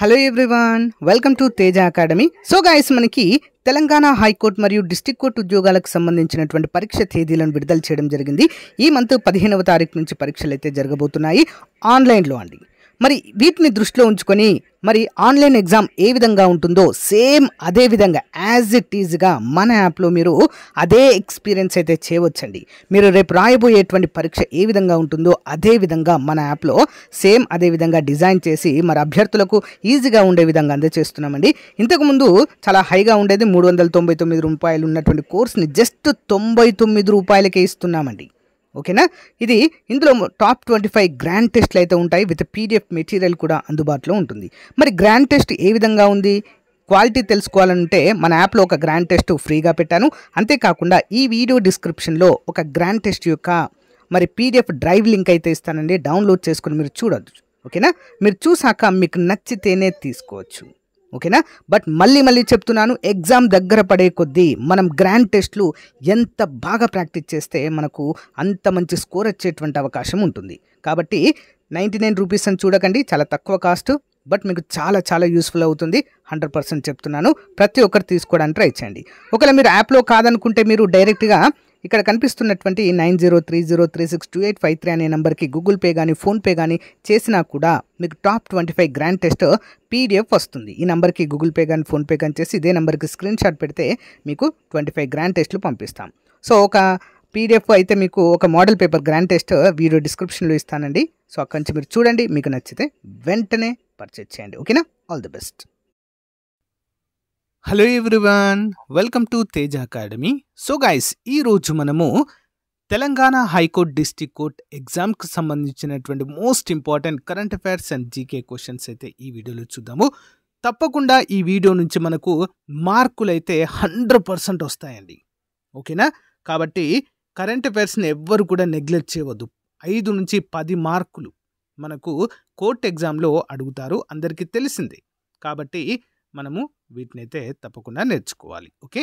Hello everyone, welcome to Teja academy. So guys, మనకి Telangana high court మరియు district court ఉద్యోగాలకు సంబంధించినటువంటి పరీక్ష తేదీలను విడుదల చేయడం జరిగింది. ఈ మంత్ 15వ తారీఖు నుంచి పరీక్షలు అయితే జరగబోతున్నాయి ఆన్లైన్లో అండి. మరి వీటిని దృష్టిలో ఉంచుకొని మరి ఆన్లైన్ ఎగ్జామ్ ఏ విధంగా ఉంటుందో సేమ్ అదే విధంగా యాజ్ ఇట్ ఈజ్గా మన యాప్లో మీరు అదే ఎక్స్పీరియన్స్ అయితే చేయవచ్చండి. మీరు రేపు రాయబోయేటువంటి పరీక్ష ఏ విధంగా ఉంటుందో అదే విధంగా మన యాప్లో సేమ్ అదే విధంగా డిజైన్ చేసి మరి అభ్యర్థులకు ఈజీగా ఉండే విధంగా అందజేస్తున్నామండి. ఇంతకుముందు చాలా హైగా ఉండేది, 399 రూపాయలు ఉన్నటువంటి కోర్స్ని జస్ట్ 99 రూపాయలకే ఇస్తున్నామండి. ఓకేనా. ఇందులో టాప్ 25 గ్రాండ్ టెస్ట్లు అయితే ఉంటాయి. విత్ పీడిఎఫ్ మెటీరియల్ కూడా అందుబాటులో ఉంటుంది. మరి గ్రాండ్ టెస్ట్ ఏ విధంగా ఉంది, క్వాలిటీ తెలుసుకోవాలంటే మన యాప్లో ఒక గ్రాండ్ టెస్ట్ ఫ్రీగా పెట్టాను. అంతేకాకుండా ఈ వీడియో డిస్క్రిప్షన్లో ఒక గ్రాండ్ టెస్ట్ యొక్క మరి పీడిఎఫ్ డ్రైవ్ లింక్ అయితే ఇస్తానండి. డౌన్లోడ్ చేసుకుని మీరు చూడొచ్చు. ఓకేనా. మీరు చూసాక మీకు నచ్చితేనే తీసుకోవచ్చు. ఓకేనా. బట్ మళ్ళీ చెప్తున్నాను, ఎగ్జామ్ దగ్గర పడే కొద్దీ మనం గ్రాండ్ టెస్ట్లు ఎంత బాగా ప్రాక్టీస్ చేస్తే మనకు అంత మంచి స్కోర్ వచ్చేటువంటి అవకాశం ఉంటుంది. కాబట్టి 99 రూపీస్ అని చూడకండి, చాలా తక్కువ కాస్ట్. బట్ మీకు చాలా యూస్ఫుల్ అవుతుంది. 100% చెప్తున్నాను. ప్రతి ఒక్కరు తీసుకోవడానికి ట్రై చేయండి. ఒకవేళ మీరు యాప్లో కాదనుకుంటే మీరు డైరెక్ట్గా ఇక్కడ కనిపిస్తున్నటువంటి 9030362853 అనే నెంబర్కి గూగుల్ పే కానీ ఫోన్పే కానీ చేసినా కూడా మీకు టాప్ 25 గ్రాండ్ టెస్ట్ పీడిఎఫ్ వస్తుంది. ఈ నెంబర్కి గూగుల్ పే కానీ ఫోన్పే కానీ చేసి ఇదే నెంబర్కి స్క్రీన్ షాట్ పెడితే మీకు 25 గ్రాండ్ టెస్ట్లు పంపిస్తాం. సో ఒక పీడిఎఫ్ అయితే మీకు ఒక model paper grand test video డిస్క్రిప్షన్లో ఇస్తానండి. సో అక్కడి నుంచి మీరు చూడండి, మీకు నచ్చితే వెంటనే పర్చేజ్ చేయండి. ఓకేనా. All the best. Hello everyone, welcome to Teja academy. So guys, ఈరోజు మనము తెలంగాణ హైకోర్టు డిస్ట్రిక్ట్ కోర్ట్ ఎగ్జామ్కి సంబంధించినటువంటి most important current affairs and GK questions అయితే ఈ వీడియోలో చూద్దాము. తప్పకుండా ఈ వీడియో నుంచి మనకు మార్కులు అయితే 100% వస్తాయండి. ఓకేనా. కాబట్టి కరెంట్ అఫైర్స్ని ఎవ్వరు కూడా నెగ్లెక్ట్ చేయవద్దు. 5 నుంచి 10 మార్కులు మనకు కోర్ట్ ఎగ్జామ్లో అడుగుతారు, అందరికీ తెలిసిందే. కాబట్టి మనము వీటినైతే తప్పకుండా నేర్చుకోవాలి. ఓకే,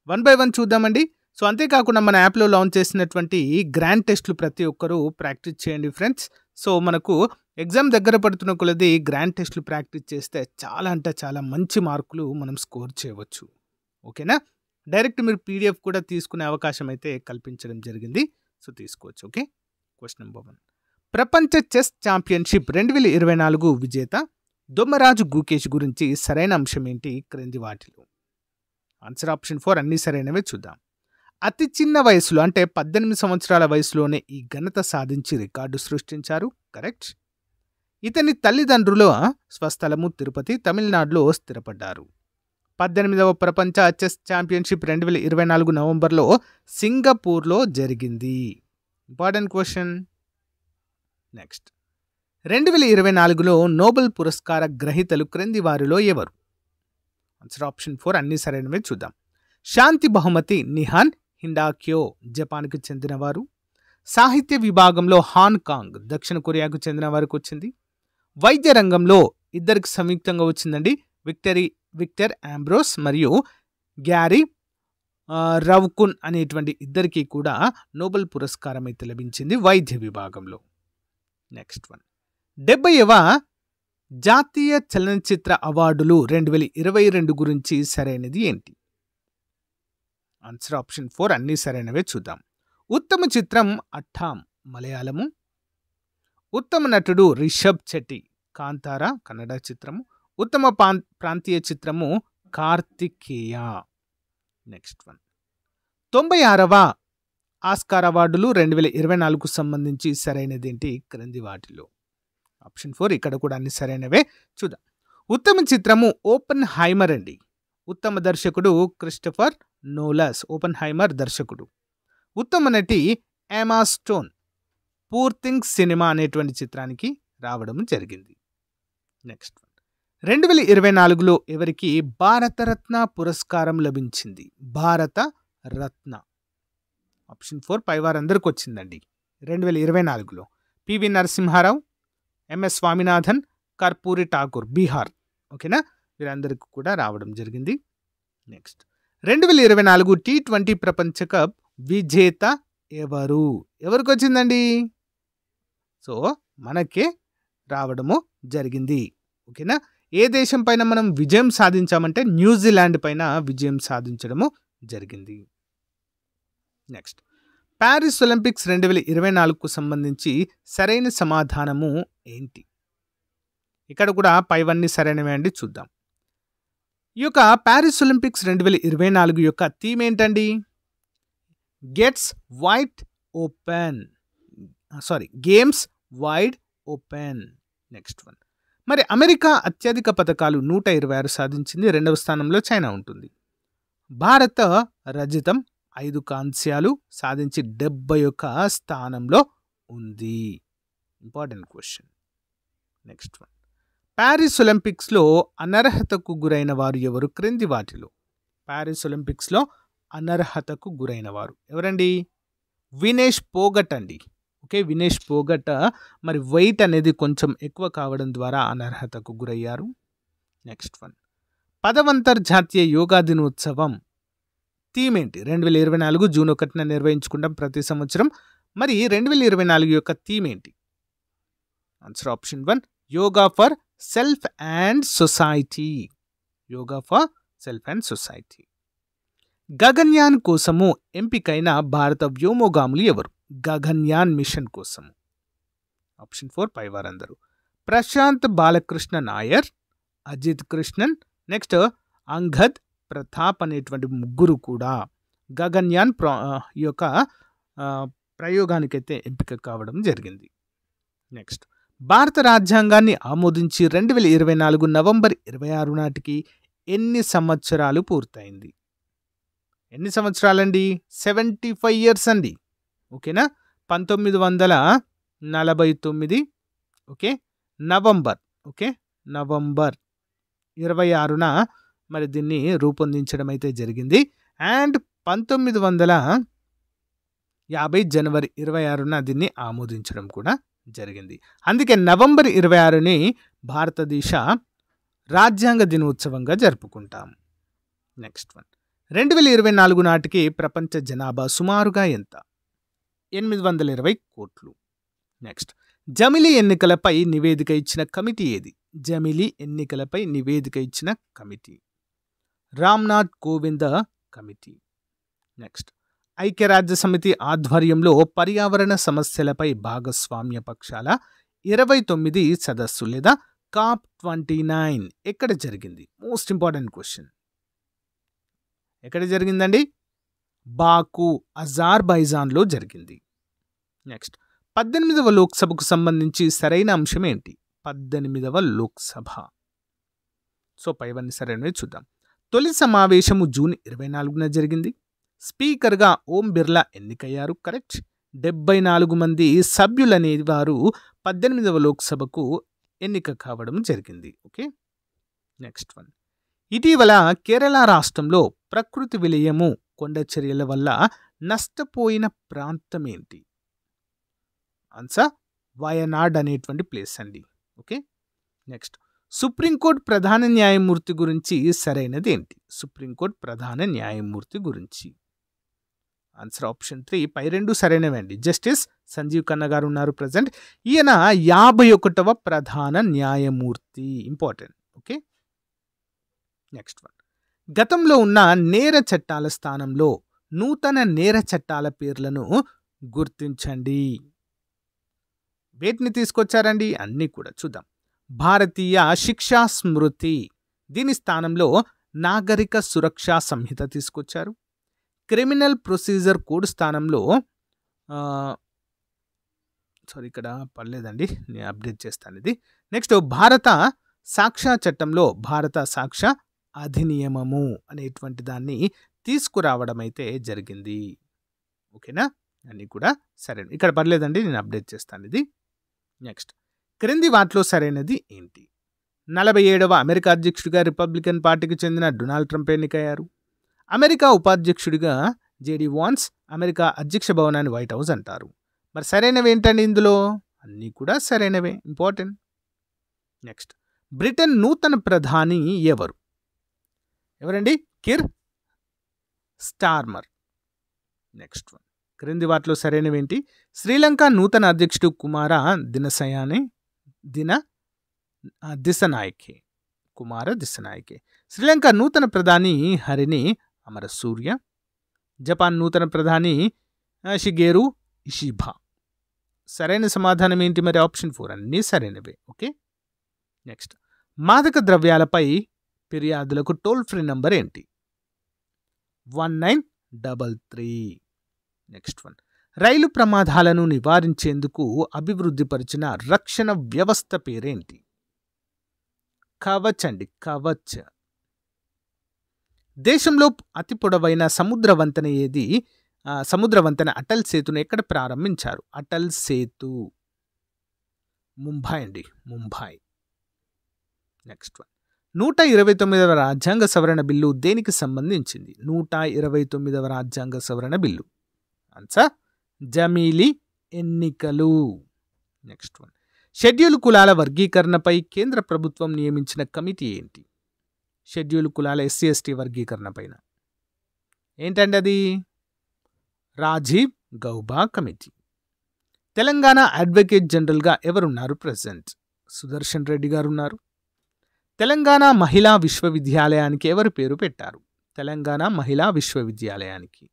1 by 1 చూద్దామండి. సో అంతేకాకుండా మన యాప్లో లాంచ్ చేసినటువంటి గ్రాండ్ టెస్ట్లు ప్రతి ఒక్కరూ ప్రాక్టీస్ చేయండి ఫ్రెండ్స్. సో మనకు ఎగ్జామ్ దగ్గర పడుతున్న కొలది గ్రాండ్ టెస్ట్లు ప్రాక్టీస్ చేస్తే చాలా మంచి మార్కులు మనం స్కోర్ చేయవచ్చు. ఓకేనా. డైరెక్ట్ మీరు పీడిఎఫ్ కూడా తీసుకునే అవకాశం అయితే కల్పించడం జరిగింది. సో తీసుకోవచ్చు. ఓకే. క్వశ్చన్ నెంబర్ 1, ప్రపంచ చెస్ ఛాంపియన్షిప్ 2024 విజేత దొమ్మరాజు గుకేష్ గురించి సరైన అంశం ఏంటి క్రింది వాటిలో? ఆన్సర్ ఆప్షన్ 4 అన్ని సరైనవే. చూద్దాం. అతి చిన్న వయసులో అంటే 18 సంవత్సరాల వయసులోనే ఈ ఘనత సాధించి రికార్డు సృష్టించారు. కరెక్ట్. ఇతని తల్లిదండ్రులు స్వస్థలము తిరుపతి, తమిళనాడులో స్థిరపడ్డారు. 18వ ప్రపంచ చెస్ ఛాంపియన్షిప్ 2024 నవంబర్లో సింగపూర్లో జరిగింది. Important question. నెక్స్ట్, 2024లో నోబెల్ పురస్కార గ్రహీతలు క్రింది వారిలో ఎవరు? ఆన్సర్ ఆప్షన్ 4 అన్ని సరైనవే. చూద్దాం. శాంతి బహుమతి నిహాన్ హిండాక్యో జపాన్కు చెందినవారు. సాహిత్య విభాగంలో హాంకాంగ్ దక్షిణ కొరియాకు చెందిన వారికి వచ్చింది. వైద్య రంగంలో ఇద్దరికి సంయుక్తంగా వచ్చిందండి. విక్టర్ ఆంబ్రోస్ మరియు గ్యారీ రవ్కున్ అనేటువంటి ఇద్దరికి కూడా నోబెల్ పురస్కారం అయితే లభించింది వైద్య విభాగంలో. నెక్స్ట్ వన్, 70వ జాతీయ చలనచిత్ర అవార్డులు 2022 గురించి సరైనది ఏంటి? ఆన్సర్ ఆప్షన్ 4 అన్ని సరైనవే. చూద్దాం. ఉత్తమ చిత్రం అట్టాం మలయాళము. ఉత్తమ నటుడు రిషబ్ శెట్టి కాంతారా కన్నడ చిత్రము. ఉత్తమ ప్రాంతీయ చిత్రము కార్తికేయ. నెక్స్ట్ వన్, 96వ ఆస్కార్ అవార్డులు 2024కు సంబంధించి సరైనది ఏంటి క్రింది వాటిలో? ఆప్షన్ 4 ఇక్కడ కూడా అన్ని సరైనవే. చూద్దాం. ఉత్తమ చిత్రము ఓపెన్ హైమర్ అండి. ఉత్తమ దర్శకుడు క్రిస్టఫర్ నోలస్, ఓపెన్ హైమర్ దర్శకుడు. ఉత్తమ నటి ఎమా స్టోన్ పూర్ థింగ్స్ సినిమా అనేటువంటి చిత్రానికి రావడం జరిగింది. నెక్స్ట్ 2024లో ఎవరికి భారతరత్న పురస్కారం లభించింది? భారత రత్న. ఆప్షన్ 4 పై వారందరికి వచ్చిందండి 2024లో. PV Narasimha Rao, MS Swaminathan, Karpoori Thakur Bihar. ఓకేనా. వీరందరికీ కూడా రావడం జరిగింది. నెక్స్ట్, 2024 T20 ప్రపంచ కప్ విజేత ఎవరు? ఎవరికి వచ్చిందండి? సో మనకే రావడము జరిగింది. ఓకేనా. ఏ దేశం పైన మనం విజయం సాధించామంటే న్యూజిలాండ్ పైన విజయం సాధించడము జరిగింది. నెక్స్ట్, ప్యారిస్ ఒలింపిక్స్ 2024కు సంబంధించి సరైన సమాధానము ఏంటి? ఇక్కడ కూడా పైవన్నీ సరైనవే అండి, చూద్దాం. ఈ యొక్క ప్యారిస్ ఒలింపిక్స్ 2024 యొక్క థీమ్ ఏంటండి? Games wide open. Next one, మరి అమెరికా అత్యధిక పథకాలు 126 సాధించింది. రెండవ స్థానంలో చైనా ఉంటుంది. భారత రజతం 5 కాంస్యాలు సాధించి 71 స్థానంలో ఉంది. Important question. Next one, Paris ఒలింపిక్స్లో అనర్హతకు గురైన వారు ఎవరు? క్రింది వాటిలో ప్యారిస్ ఒలింపిక్స్లో అనర్హతకు గురైన వారు ఎవరండి? వినేష్ పోగట్ అండి. ఓకే, వినేష్ పోగట్ మరి వెయిట్ అనేది కొంచెం ఎక్కువ కావడం ద్వారా అనర్హతకు గురయ్యారు. నెక్స్ట్ వన్, 10వ అంతర్జాతీయ యోగా దినోత్సవం థీమ్ ఏంటి? 2024 జూన్ 1న నిర్వహించుకుంటాం ప్రతి సంవత్సరం. మరి 2024 యొక్క థీమ్ ఏంటి? Answer option 1, yoga for self and society. Yoga for self and society. Gaganyaan కోసము ఎంపికైన భారత వ్యోమగాములు ఎవరు? గగన్యాన్ మిషన్ కోసము. ఆప్షన్ 4 పైవారందరూ. ప్రశాంత్ బాలకృష్ణ నాయర్, అజిత్ కృష్ణన్, నెక్స్ట్ అంగద్ ప్రతాప్ అనేటువంటి ముగ్గురు కూడా గగన్యాన్ ఈ యొక్క ప్రయోగానికైతే ఎంపిక కావడం జరిగింది. నెక్స్ట్, భారత రాజ్యాంగాన్ని ఆమోదించి 2024 నవంబర్ 26 నాటికి ఎన్ని సంవత్సరాలు పూర్తయింది? ఎన్ని సంవత్సరాలండి? 75 ఇయర్స్ అండి. ఓకేనా? 1949 ఓకే నవంబర్ 26న మరి దీన్ని రూపొందించడం అయితే జరిగింది. అండ్ 1950 జనవరి 26న దీన్ని ఆమోదించడం కూడా జరిగింది. అందుకే నవంబర్ 26ని భారతదేశ రాజ్యాంగ దినోత్సవంగా జరుపుకుంటాం. నెక్స్ట్ వన్, 2024 నాటికి ప్రపంచ జనాభా సుమారుగా ఎంత? 820 కోట్లు. నెక్స్ట్, జమిలీ ఎన్నికలపై నివేదిక ఇచ్చిన కమిటీ ఏది? జమిలీ ఎన్నికలపై నివేదిక ఇచ్చిన committee Ramnath Kovind committee. Next, ఐక్యరాజ్య సమితి ఆధ్వర్యంలో పర్యావరణ సమస్యలపై భాగస్వామ్య పక్షాల 29 సదస్సు లేదా COP29 ఎక్కడ జరిగింది? Most important question. ఎక్కడ జరిగిందండి? బాకు, అజర్బైజాన్లో జరిగింది. నెక్స్ట్, 18వ లోక్సభకు సంబంధించి సరైన అంశం ఏంటి? 18వ లోక్సభ. సో పైవన్నీ సరైనవి చూద్దాం. తొలి సమావేశము జూన్ 24న జరిగింది. స్పీకర్గా ఓం బిర్లా ఎన్నికయ్యారు. కరెక్ట్. 74 మంది సభ్యులనే వారు 18వ లోక్సభకు ఎన్నిక కావడం జరిగింది. ఓకే. నెక్స్ట్ వన్, ఇటీవల కేరళ రాష్ట్రంలో ప్రకృతి విలయము కొండ చర్యల వల్ల నష్టపోయిన ప్రాంతం ఏంటి? ఆన్సర్ వయనాడ్ అనేటువంటి ప్లేస్ అండి. ఓకే. నెక్స్ట్, సుప్రీంకోర్టు ప్రధాన న్యాయమూర్తి గురించి సరైనది ఏంటి? సుప్రీంకోర్టు ప్రధాన న్యాయమూర్తి గురించి ఆన్సర్ ఆప్షన్ 3 పై రెండు సరైనవే అండి. జస్టిస్ సంజీవ్ ఖన్నా గారు ఉన్నారు ప్రజెంట్. ఈయన 51వ ప్రధాన న్యాయమూర్తి. ఇంపార్టెంట్. ఓకే. నెక్స్ట్ వన్, గతంలో ఉన్న నేర చట్టాల స్థానంలో నూతన నేర చట్టాల పేర్లను గుర్తించండి. వేటిని తీసుకొచ్చారండి? అన్నీ కూడా చూద్దాం. భారతీయ శిక్షా స్మృతి, దీని స్థానంలో నాగరిక సురక్షా సంహిత తీసుకొచ్చారు. క్రిమినల్ ప్రొసీజర్ కోడ్ స్థానంలో ఇక్కడ పర్లేదండి, నేను అప్డేట్ చేస్తాను ఇది. నెక్స్ట్, భారత సాక్ష్య చట్టంలో భారత సాక్ష్య అధినియమము అనేటువంటి దాన్ని తీసుకురావడం అయితే జరిగింది. ఓకేనా? అన్నీ కూడా సరైన, ఇక్కడ పర్లేదండి, నేను అప్డేట్ చేస్తాను ఇది. నెక్స్ట్, క్రింది వాటిలో సరైనది ఏంటి? 47వ అమెరికా అధ్యక్షుడిగా రిపబ్లికన్ పార్టీకి చెందిన డొనాల్డ్ ట్రంప్ ఎన్నికయ్యారు. అమెరికా ఉపాధ్యక్షుడిగా జేడీ వాన్స్, అమెరికా అధ్యక్ష భవనాన్ని వైట్ హౌస్ అంటారు. మరి సరైనవి ఏంటండి ఇందులో? అన్నీ కూడా సరైనవే. ఇంపార్టెంట్. నెక్స్ట్, బ్రిటన్ నూతన ప్రధాని ఎవరు? ఎవరండి? కిర్ స్టార్మర్. నెక్స్ట్ వన్, క్రింది వాటిలో సరైనవేంటి? శ్రీలంక నూతన అధ్యక్షుడు కుమార దిశనాయకే. కుమార దిశనాయకే. శ్రీలంక నూతన ప్రధాని హరిని అమరసూర్య. జపాన్ నూతన ప్రధాని షిగేరు ఇషిబా. సరైన సమాధానం ఏంటి మరి? ఆప్షన్ 4 అన్నీ సరైనవే. ఓకే, నెక్స్ట్ మాదక ద్రవ్యాలపై ఫిర్యాదులకు టోల్ ఫ్రీ నంబర్ ఏంటి? 1933. నెక్స్ట్ వన్, రైలు ప్రమాదాలను నివారించేందుకు అభివృద్ధిపరిచిన రక్షణ వ్యవస్థ పేరేంటి? కవచ్ అండి, కవచ్. దేశంలో అతి పొడవైన సముద్ర వంతెన ఏది? సముద్ర వంతెన అటల్ సేతును ఎక్కడ ప్రారంభించారు? అటల్ సేతు ముంబై అండి, ముంబై. నెక్స్ట్ వన్, 129వ రాజ్యాంగ సవరణ బిల్లు దేనికి సంబంధించింది? 129వ రాజ్యాంగ సవరణ బిల్లు ఆన్సర్ జమీలీ ఎన్నికలు. నెక్స్ట్ వన్, షెడ్యూల్ కులాల వర్గీకరణపై కేంద్ర ప్రభుత్వం నియమించిన కమిటీ ఏంటి? షెడ్యూల్ కులాల SC/ST వర్గీకరణ పైన ఏంటండి అది? రాజీవ్ గౌబా కమిటీ. తెలంగాణ అడ్వకేట్ జనరల్గా ఎవరున్నారు ప్రెసెంట్? సుదర్శన్ రెడ్డి గారు ఉన్నారు. తెలంగాణ మహిళా విశ్వవిద్యాలయానికి ఎవరు పేరు పెట్టారు? తెలంగాణ మహిళా విశ్వవిద్యాలయానికి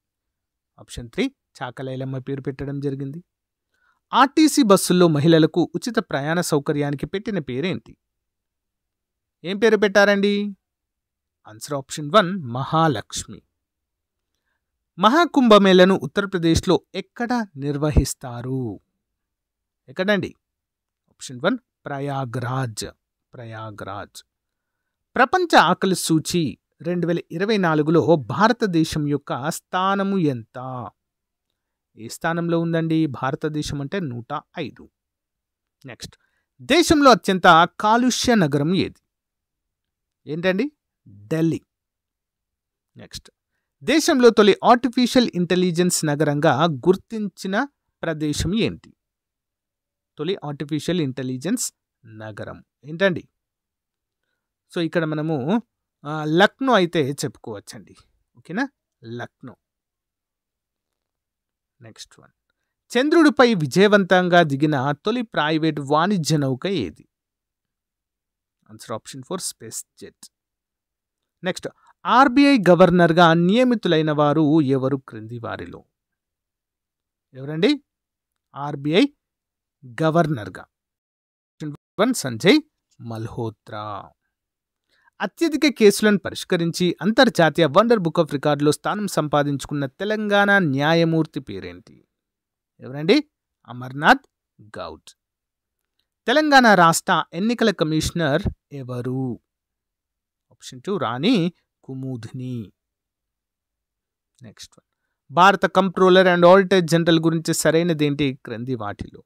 ఆప్షన్ 3 చాకలైలమ్మ పేరు పెట్టడం జరిగింది. ఆర్టీసీ బస్సుల్లో మహిళలకు ఉచిత ప్రయాణ సౌకర్యానికి పెట్టిన పేరేంటి? ఏం పేరు పెట్టారండి? Answer option 1 Mahalakshmi. మహాకుంభమేళను ఉత్తరప్రదేశ్లో ఎక్కడ నిర్వహిస్తారు? ఎక్కడండి? ఆప్షన్ 1 ప్రయాగ్రాజ్. ప్రయాగ్రాజ్. ప్రపంచ ఆకలి సూచి 2024లో భారతదేశం యొక్క స్థానము ఎంత? ఏ స్థానంలో ఉందండి భారతదేశం అంటే? 105. నెక్స్ట్, దేశంలో అత్యంత కాలుష్య నగరం ఏది? ఏంటండి? ఢిల్లీ. నెక్స్ట్, దేశంలో తొలి ఆర్టిఫిషియల్ ఇంటెలిజెన్స్ నగరంగా గుర్తించిన ప్రదేశం ఏంటి? తొలి ఆర్టిఫిషియల్ ఇంటెలిజెన్స్ నగరం ఏంటండి? సో ఇక్కడ మనము లక్నో అయితే చెప్పుకోవచ్చండి. ఓకేనా, లక్నో. నెక్స్ట్ వన్, చంద్రుడిపై విజయవంతంగా దిగిన తొలి ప్రైవేట్ వాణిజ్య నౌక ఏది? Answer option 4 space jet. Next, RBI గవర్నర్గా నియమితులైన వారు ఎవరు క్రింది వారిలో? ఎవరండి RBI గవర్నర్గా? 1 సంజయ్ మల్హోత్రా. అత్యధిక కేసులను పరిష్కరించి అంతర్జాతీయ వండర్ బుక్ ఆఫ్ రికార్డులో స్థానం సంపాదించుకున్న తెలంగాణ న్యాయమూర్తి పేరేంటి? ఎవరండి? అమర్నాథ్ గౌడ్. తెలంగాణ రాష్ట్ర ఎన్నికల కమిషనర్ ఎవరు? ఆప్షన్ 2 రాణి కుముద్ని. నెక్స్ట్ వన్, భారత కంప్ట్రోలర్ అండ్ ఆడిటర్ జనరల్ గురించి సరైనదేంటి క్రింది వాటిలో?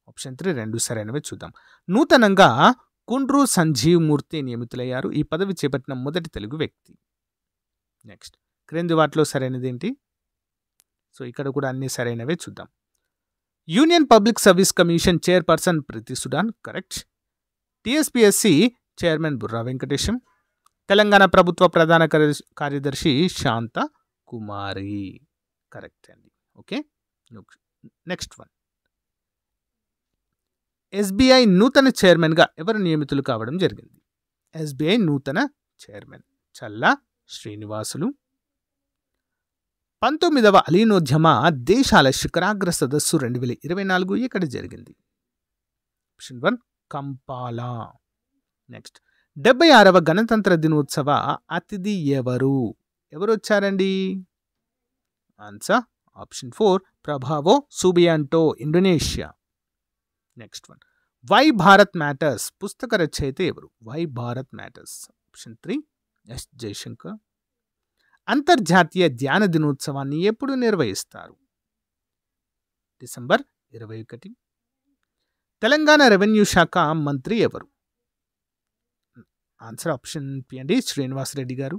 ఆప్షన్ 3 రెండు సరైనవి. చూద్దాం. నూతనంగా కుండ్రు సంజీవ్ మూర్తి నియమితులయ్యారు. ఈ పదవి చేపట్టిన మొదటి తెలుగు వ్యక్తి. నెక్స్ట్, క్రింది వాటిలో సరైనదేంటి? సో ఇక్కడ కూడా అన్ని సరైనవే. చూద్దాం. Union public service commission chairperson Preeti Sudan, correct. TSPSC chairman Burra Venkatesham. Telangana ప్రభుత్వ ప్రధాన కార్యదర్శి శాంత కుమారి, కరెక్ట్ అండి. ఓకే, నెక్స్ట్ వన్, SBI నూతన చైర్మన్గా ఎవరు నియమితులు కావడం జరిగింది? SBI నూతన చైర్మన్ చల్లా శ్రీనివాసులు. 19వ అలీనోద్యమ దేశాల శిఖరాగ్ర సదస్సు 2024 ఇక్కడ జరిగింది? ఆప్షన్ 1 కంపాలా. నెక్స్ట్, 76వ గణతంత్ర దినోత్సవ అతిథి ఎవరు? ఎవరు వచ్చారండి? Answer option 4 Prabowo Subianto, Indonesia. Next one, why Bharat matters పుస్తక రచయిత ఎవరు? Why Bharat matters option 3 S Jaishankar. అంతర్జాతీయ ధ్యాన దినోత్సవాన్ని ఎప్పుడు నిర్వహిస్తారు? డిసెంబర్ 21. తెలంగాణ రెవెన్యూ శాఖ మంత్రి ఎవరు? ఆన్సర్ ఆప్షన్ P అండి, శ్రీనివాసరెడ్డి గారు.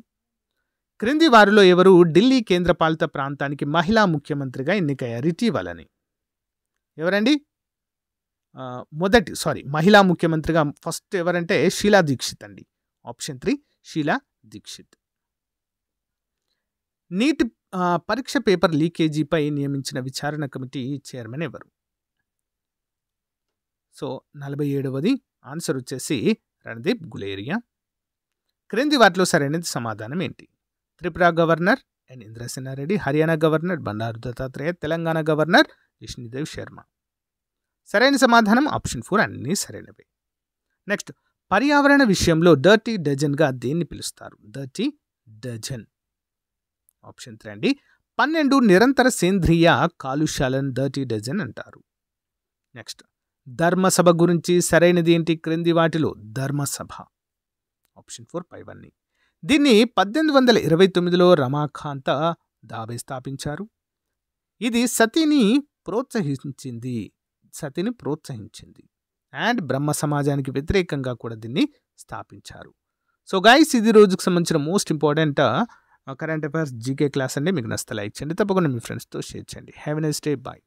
క్రింది వారిలో ఎవరు ఢిల్లీ కేంద్రపాలిత ప్రాంతానికి మహిళా ముఖ్యమంత్రిగా ఎన్నికయ్యారు ఇటీవలని? ఎవరండి? మహిళా ముఖ్యమంత్రిగా ఫస్ట్ ఎవరంటే షీలా దీక్షిత్ అండి. ఆప్షన్ 3 షీలా దీక్షిత్. నీట్ పరీక్ష పేపర్ లీకేజీపై నియమించిన విచారణ కమిటీ చైర్మన్ ఎవరు? సో 47వది ఆన్సర్ వచ్చేసి రణదీప్ గులేరియా. క్రింది వాటిలో సరైనది సమాధానం ఏంటి? త్రిపుర గవర్నర్ ఎన్ ఇంద్రసేనారెడ్డి, హర్యానా గవర్నర్ బండారు దత్తాత్రేయ, తెలంగాణ గవర్నర్ జిష్ణుదేవ్ శర్మ. సరైన సమాధానం ఆప్షన్ 4 అన్నీ సరైనవే. నెక్స్ట్, పర్యావరణ విషయంలో డర్టీ డజన్గా దేన్ని పిలుస్తారు? Dirty dozen. ఆప్షన్ 3 అండి. 12 నిరంతర సేంద్రియ కాలుష్యాలను డర్టీ డజన్ అంటారు. నెక్స్ట్, ధర్మసభ గురించి సరైనది ఏంటి? క్రింది వాటిలో ధర్మసభ. ఆప్షన్ 4 పైవన్నీ. దీన్ని 1829లో రమాకాంత దాబే స్థాపించారు. ఇది సతీని ప్రోత్సహించింది అండ్ బ్రహ్మ సమాజానికి వ్యతిరేకంగా కూడా దీన్ని స్థాపించారు. సో గైస్, ఇది రోజుకు సంబంధించిన most important current affairs GK class అండి. మీకు నచ్చితే లైక్ చేయండి, తప్పకుండా మీ ఫ్రెండ్స్తో షేర్ చేయండి. Have a nice day, bye.